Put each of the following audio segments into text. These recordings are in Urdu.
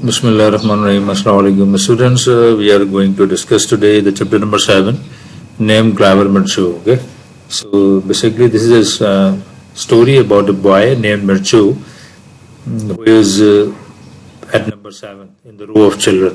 Bismillah ar-Rahman ar-Rahim. Assalamu alaikum. Students, we are going to discuss today the chapter number 7, named Clever Mirchu. Okay. So basically, this is a story about a boy named Mirchu who is at number 7 in the row of children.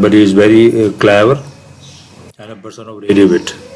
but he is very clever and a person of rare wit.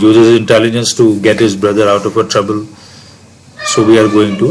uses intelligence to get his brother out of a trouble. So we are going to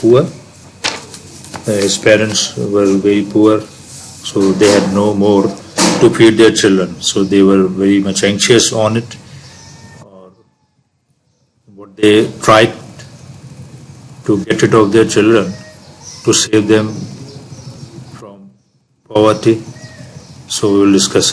poor. His parents were very poor, so they had no more to feed their children, so they were very much anxious on it. Or what they tried to get rid of their children, to save them from poverty. So we will discuss.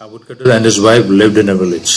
A woodcutter and his wife lived in a village.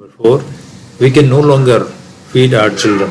Therefore, we can no longer feed our children.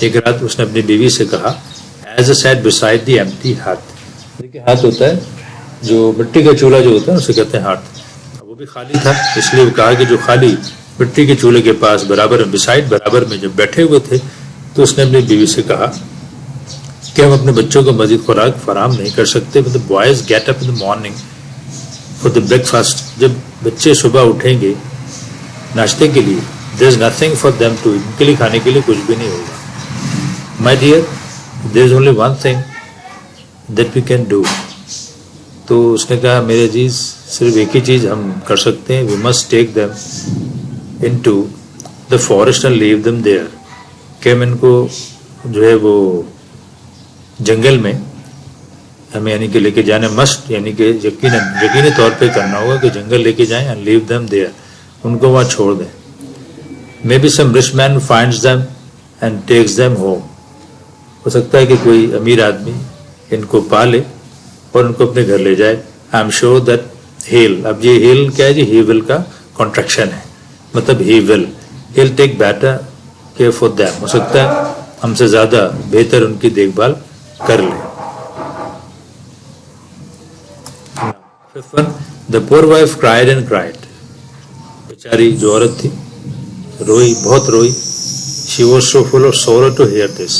ایک رات اس نے اپنی بیوی سے کہا as he sat beside the empty hut. دیکھیے ہاتھ ہوتا ہے جو مٹی کا چولہا جو ہوتا ہے اسے کہتے ہیں ہاتھ. وہ بھی خالی تھا, اس لیے کہا کہ جو خالی مٹی کے چولہے کے پاس برابر بسائڈ برابر میں جب بیٹھے ہوئے تھے تو اس نے اپنی بیوی سے کہا کہ ہم اپنے بچوں کو مزید خوراک فراہم نہیں کر سکتے. مطلب boys get up in the morning for the breakfast. جب بچے صبح اٹھیں گے ناشتے کے لیے, there is nothing for them to, ان کے لیے کھانے کے لیے کچھ بھی نہیں ہوگا. My dear, there is only one thing that we can do. تو اس نے کہا میرے عزیز صرف ایک ہی چیز ہم کر سکتے ہیں, we must take them into the forest and leave them there. کہ ہم ان کو جو ہے وہ جنگل میں ہمیں یعنی کہ لے کے جانے مسٹ, یعنی کہ یقینی طور پہ کرنا ہوگا کہ جنگل لے کے جائیں اینڈ لیو دم دیئر, ان کو وہاں چھوڑ دیں. May be some rich man finds them and takes them home. ہو سکتا ہے کہ کوئی امیر آدمی ان کو پالے اور ان کو اپنے گھر لے جائے. I am sure that he'll, اب یہ ہیل کیا ہے جی, ہی ول کا کانٹریکشن ہے, مطلب ہی ول take better care for them. ہو سکتا ہے ہم سے زیادہ بہتر ان کی دیکھ بھال کر لیں. The poor wife cried and cried. بیچاری جو عورت تھی روئی, بہت روئی. She was so full of sorrow to hear this.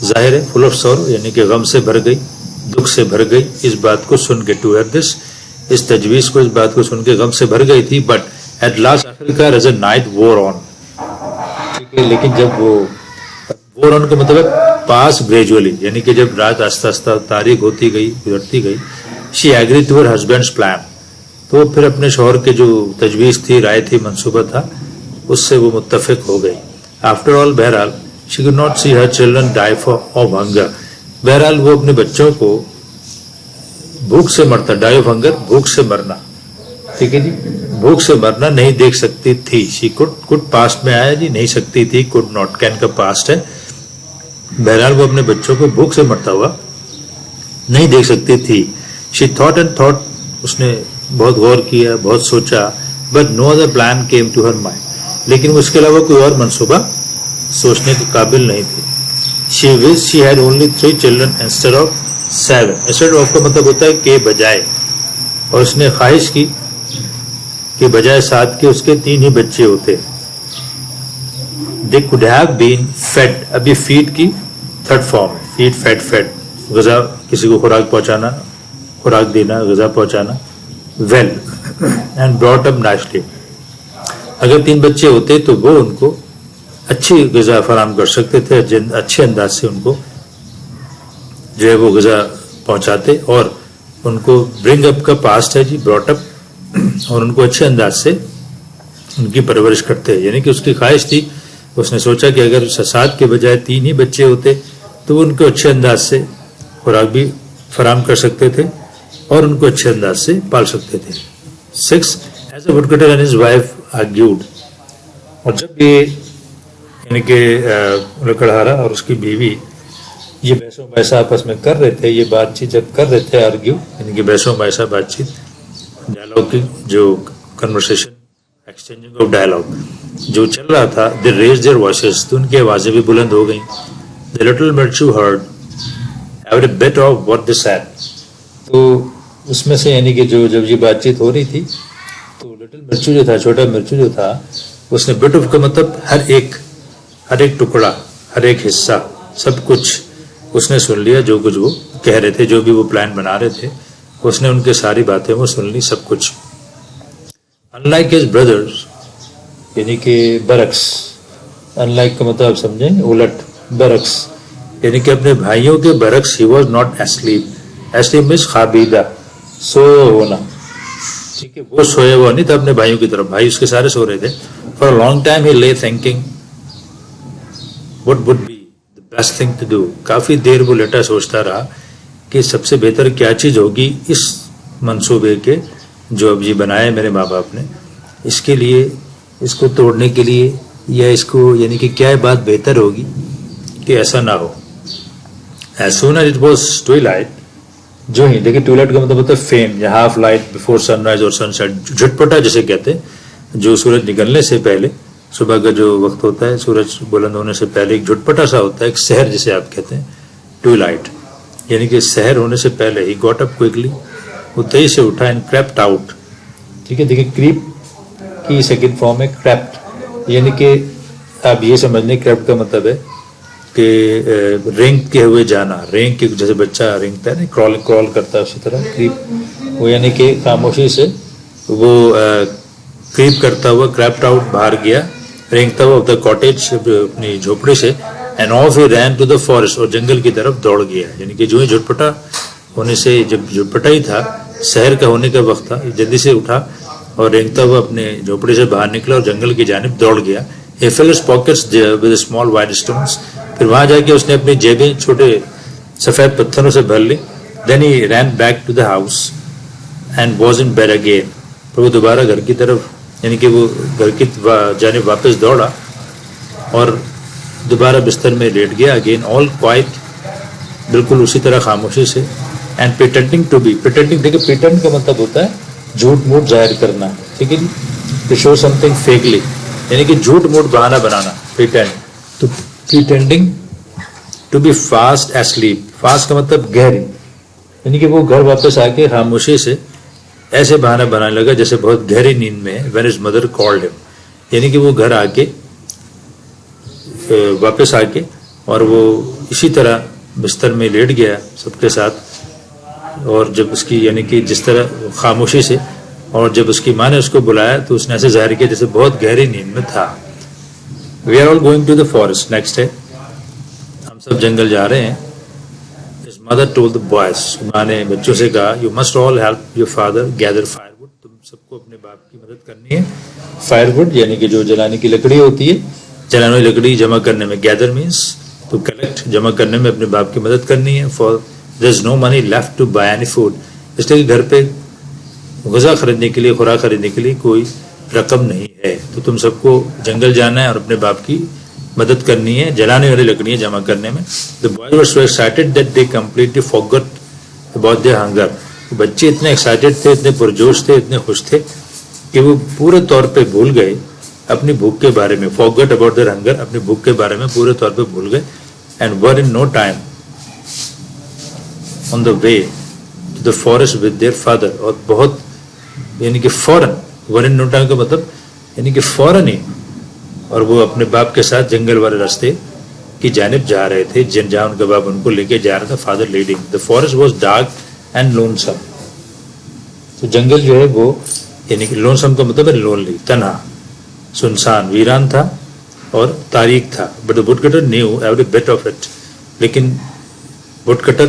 ظاہر ہے full of sorrow یعنی کہ غم سے بھر گئی, دکھ سے بھر گئی اس بات کو سن کے. to hear this, اس تجویز کو, اس بات کو سن کے غم سے بھر گئی تھی. but at last آخرکار as a night wore on. ٹھیک ہے, لیکن جب وہ wore on کا مطلب پاس گریجولی, یعنی کہ جب رات آہستہ آہستہ تاریخ ہوتی گئی, گزرتی گئی, she agreed to her husband's plan. تو پھر اپنے شوہر کے جو تجویز تھی, رائے تھی, منصوبہ تھا, اس سے وہ متفق ہو گئی. آفٹر آل بہرحال she could not see her children die of hunger. بہرحال وہ اپنے بچوں کو بھوک سے مرتا, ڈائی آف ہنگر, بھوک سے مرنا, ٹھیک ہے جی, بھوک سے مرنا نہیں دیکھ سکتی تھی. she could پاسٹ میں آیا جی, نہیں سکتی تھی, could not کین کا پاسٹ ہے. بہرحال وہ اپنے بچوں کو بھوک سے مرتا ہوا نہیں دیکھ سکتی تھی. she thought and thought, اس نے بہت غور کیا, بہت سوچا. but no other plan came to her mind. لیکن اس کے علاوہ کوئی اور منصوبہ سوچنے کے قابل نہیں تھی. she wished she had only 3 children instead of 7. instead of کا مطلب ہوتا ہے کہ بجائے, اور اس نے خواہش کی کہ بجائے 7 کے اس کے 3 ہی بچے ہوتے. they could have been fed. اب یہ فیڈ کی تھرڈ فارم ہے, فیڈ, فیڈ, غذا, کسی کو خوراک پہنچانا, خوراک دینا, غذا پہنچانا. Well and brought up nicely. اگر 3 بچے ہوتے تو وہ ان کو اچھی غذا فراہم کر سکتے تھے, اچھے انداز سے ان کو جو ہے وہ غذا پہنچاتے, اور ان کو برنگ اپ کا پاسٹ ہے جی, براٹ اپ, اور ان کو اچھے انداز سے ان کی پرورش کرتے. یعنی کہ اس کی خواہش تھی, اس نے سوچا کہ اگر 7 کے بجائے 3 ہی بچے ہوتے تو وہ ان کو اچھے انداز سے خوراک بھی فراہم کر سکتے تھے اور ان کو اچھے انداز سے پال سکتے تھے. 6. As a woodcutter and his wife argued. اور جب یہ یعنی کہ لکڑہارا اور اس کی بیوی یہ بحث و مباحثہ آپس میں کر رہے تھے, یہ بات چیت جب کر رہے تھے, آرگیو یعنی کہ بحث و مباحثہ, بات چیت, ڈائلاگ کی جو کنورسیشن, ایکسچینجنگ آف ڈائلاگ جو چل رہا تھا, they raised their voices, تو ان کی آوازیں بھی بلند ہو گئیں. The little Mirchu heard every bit of what they said. تو اس میں سے یعنی کہ جب یہ بات چیت ہو رہی تھی تو لٹل مرچو جو تھا, چھوٹا مرچو جو تھا, اس نے بٹ آف کا مطلب ہر ایک ٹکڑا, ہر ایک حصہ, سب کچھ اس نے سن لیا. جو کچھ وہ کہہ رہے تھے, جو بھی وہ پلان بنا رہے تھے, اس نے ان کے ساری باتیں وہ سن لی, سب کچھ. unlike his brothers, یعنی کہ برعکس, unlike کا مطلب سمجھیں, الٹ, برعکس, یعنی کہ اپنے بھائیوں کے برعکس. he was not asleep. asleep means خوابیدہ, سویا ہونا, ٹھیک ہے, وہ سویا ہوا نہیں تھا اپنے بھائیوں کی طرف, بھائی اس کے سارے سو رہے تھے. for a long time he lay thinking what would be the best thing to do. کافی دیر وہ لیٹا سوچتا رہا کہ سب سے بہتر کیا چیز ہوگی اس منصوبے کے جو اب یہ بنائے میرے ماں باپ نے, اس کے لیے, اس کو توڑنے کے لیے, یا اس کو یعنی کہ کیا بات بہتر ہوگی کہ ایسا نہ ہو. as soon as it was twilight, جو ہی دیکھیں ٹوائلائٹ کا مطلب ہوتا ہے فیم, یا ہاف لائٹ بفور سن رائز اور سن سیٹ, جھٹپٹا جسے کہتے ہیں, جو سورج نکلنے سے پہلے صبح کا جو وقت ہوتا ہے سورج بلند ہونے سے پہلے ایک جھٹپٹا سا ہوتا ہے, ایک سحر جسے آپ کہتے ہیں, ٹوائلائٹ, یعنی کہ سحر ہونے سے پہلے ہی گاٹ اپ کوئکلی, وہ تیزی سے اٹھا اینڈ کریپٹ آؤٹ. ٹھیک ہے, دیکھیں کریپ کی سیکنڈ فارم ہے کریپٹ, یعنی کہ آپ یہ سمجھ لیں کریپٹ کا مطلب ہے کہ رینگ کے ہوئے جانا, رینگ کے جیسے بچہ رینگتا ہے نا, کرال کرتا ہے, اسی طرح کریپ, وہ یعنی کہ خاموشی سے وہ کریپ کرتا ہوا کریپٹ آؤٹ باہر گیا, رینگتا ہوا دا کاٹیج اپنی جھوپڑی سے, and off he ran to the forest, اور جنگل کی طرف دوڑ گیا. یعنی کہ جو ہی جھٹپٹا ہونے سے, جب جھٹپٹا ہی تھا, شہر کا ہونے کا وقت تھا, جلدی سے اٹھا اور رینگتا ہوا اپنے جھوپڑی سے باہر نکلا اور جنگل کی جانب دوڑ گیا. He filled his pockets with small white stones. پھر وہاں جا کے اس نے اپنی جیبیں چھوٹے سفید پتھروں سے بھر لی. Then he ran back to the house and was in bed again. پھر وہ دوبارہ گھر کی طرف, یعنی کہ وہ گھر کی جانب واپس دوڑا اور دوبارہ بستر میں لیٹ گیا. Again all quiet, بالکل اسی طرح خاموشی سے. And pretending to be, pretending, دیکھیں pretend کا مطلب ہوتا ہے جھوٹ موٹ ظاہر کرنا, ٹھیک ہے جی, to show something fakely, یعنی کہ جھوٹ موٹ بہانہ بنانا, pretend. تو pretending to be fast asleep, fast کا مطلب گہری, یعنی کہ وہ گھر واپس آ کے خاموشی سے ایسے بہانہ بنانے لگا جیسے بہت گہری نیند میں ہے. when his mother called him, یعنی کہ وہ گھر آ کے واپس آ کے اور وہ اسی طرح بستر میں لیٹ گیا سب کے ساتھ, اور جب اس کی, یعنی کہ جس طرح خاموشی سے, اور جب اس کی ماں نے اس کو بلایا تو اس نے ایسے ظاہر کیا جیسے بہت گہری نیند میں تھا. We are all going to the forest. Next ہے, ہم سب جنگل جا رہے ہیں. His mother told the boys, ماں نے بچوں سے کہا, you must all help your father gather firewood. تم سب کو اپنے باپ کی مدد کرنی ہے. Firewood یعنی کہ جو جلانے کی لکڑی ہوتی ہے, جلانے والی لکڑی جمع کرنے میں, gather means to collect, جمع کرنے میں اپنے باپ کی مدد کرنی ہے. For there is no money left to buy any food. اس لیے کہ گھر پہ غذا خریدنے کے لیے, خوراک خریدنے کے لیے کوئی رقم نہیں ہے. تو تم سب کو جنگل جانا ہے اور اپنے باپ کی مدد کرنی ہے جلانے والی لکڑیاں جمع کرنے میں. The boys were so excited that they completely forgot about their hunger. بچے اتنے ایکسائٹیڈ تھے, اتنے پرجوش تھے, اتنے خوش تھے کہ وہ پورے طور پہ بھول گئے اپنی بھوک کے بارے میں. forgot about their hunger, اپنی بھوک کے بارے میں پورے طور پہ بھول گئے. and were in no time on the way to the forest with their father. اور بہت, یعنی کہ فوراً, were in no time کا مطلب یعنی کہ فوراً ہی, اور وہ اپنے باپ کے ساتھ جنگل والے راستے کی جانب جا رہے تھے جہاں ان کا باپ ان کو لے کے جا رہا تھا. Father leading. The forest was dark and lonesome. تو جنگل جو ہے وہ, یعنی کہ lonesome کا مطلب ہے lonely, تنہا, سنسان, ویران تھا اور تاریک تھا. But the woodcutter knew every bit of it. لیکن woodcutter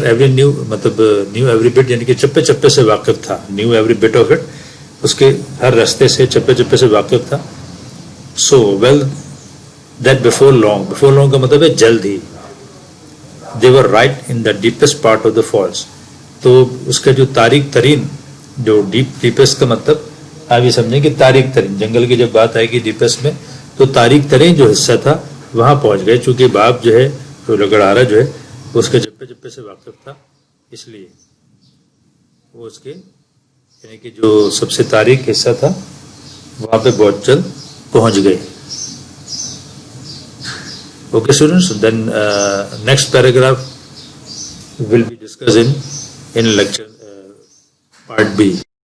مطلب knew every bit یعنی کہ چپے چپے سے واقف تھا. knew every bit of it, اس کے ہر راستے سے چپے چپے سے واقف تھا. So well that before long کا مطلب ہے جلد ہی, they were right in the deepest part of the forest. تو اس کا جو تاریک ترین, جو ڈیپسٹ کا مطلب آپ یہ سمجھیں کہ تاریک ترین, جنگل کی جب بات آئے گی ڈیپسٹ میں تو تاریک ترین جو حصہ تھا وہاں پہنچ گئے, چونکہ باپ جو ہے, جو لکڑہارا جو ہے, اس کے چپے چپے سے واقف تھا, اس لیے وہ اس کے, یعنی کہ جو سب سے تاریک حصہ تھا وہاں پہ بہت جلد پہنچ گئے. Okay students, then next paragraph will be discussed in lecture part B.